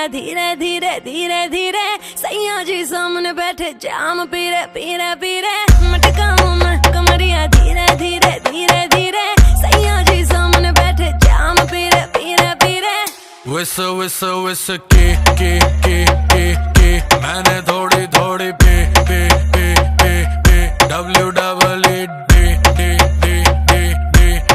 धीरे धीरे धीरे धीरे सैया जी सामने बैठे जाम पीरे पीरे पीरे मटकाऊं मैं कमरिया धीरे धीरे धीरे धीरे सैया जी सामने बैठे जाम पीरे पीरे पीरे विस विस विस के मैंने थोड़ी थोड़ी पे डब्ल्यू डबल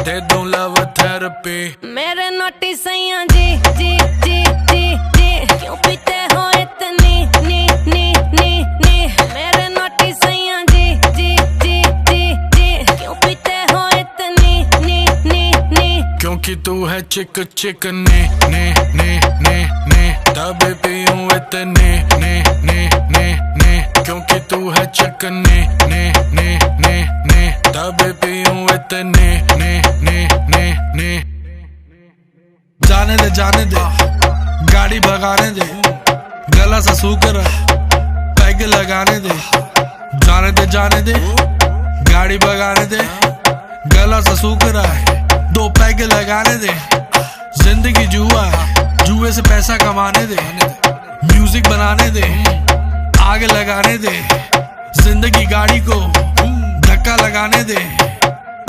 दे दूं लव थेरेपी मेरे नोटी सैया जी जी जी जी जी क्यों पीते हो इतनी नी नी नी नी मेरे नोटी सैया जी जी जी जी जी क्यों पीते हो इतनी नी नी नी क्योंकि तू है चिक चिक ने तब पीऊं इतने ने क्योंकि तू है चिक ने तब पीऊं इतने ने जाने दे गाड़ी भगाने दे गला सा सूकर पैग लगाने दे जाने दे गाड़ी भगाने दे गला सा सूकर दो पैग लगाने दे जिंदगी जुआ है जुए से पैसा कमाने दे म्यूजिक बनाने दे आग लगाने दे जिंदगी गाड़ी को धक्का लगाने दे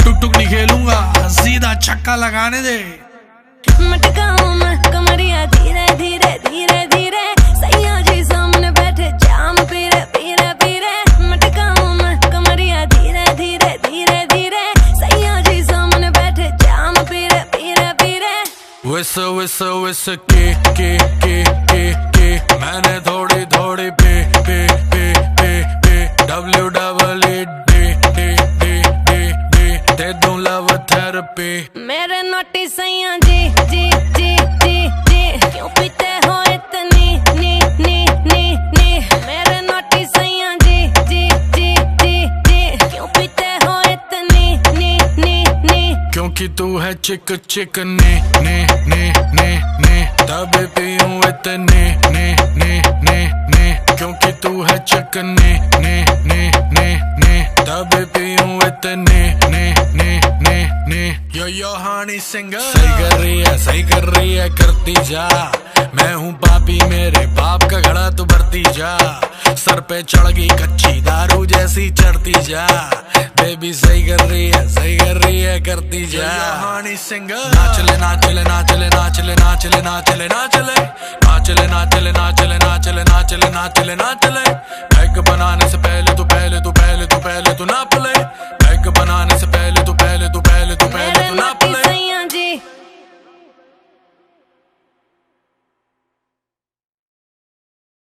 टुक टुक नहीं खेलूंगा सीधा छक्का लगाने दे मटकाऊं मैं कमरिया धीरे धीरे धीरे धीरे सैया जी सामने बैठे जाम पीरे पीरे पीरे मटकाऊं मैं कमरिया धीरे धीरे धीरे धीरे सैया जी सामने बैठे जाम पीरे पीरे पीरे विस विस विस के मैंने थोड़ी थोड़ी पे डब्ल्यू डबल दे दूं लव थेरेपी मेरे नोटी सैया जी जी जी जी जी क्यों पीते हो इतनी नी नी नी नी मेरे नोटी सैया जी जी जी जी जी क्यों पीते हो इतनी नी नी नी क्योंकि तू है चिक ने तब पीऊं इतने ने क्योंकि तू है चिक ने तब पीऊं इतने ने यो हानी सिंगर सही कर रही है करती जा मैं हूँ पापी मेरे बाप का घड़ा तू भरती जा सर पे चढ़ गई कच्ची दारू जैसी चढ़ती जा बेबी सही कर रही है करती जा हानी सिंगर नाचले नाचले नाचले नाचले नाचले नाचले नाचले नाचले नाचले नाचले नाचले नाचले नाचले नाचले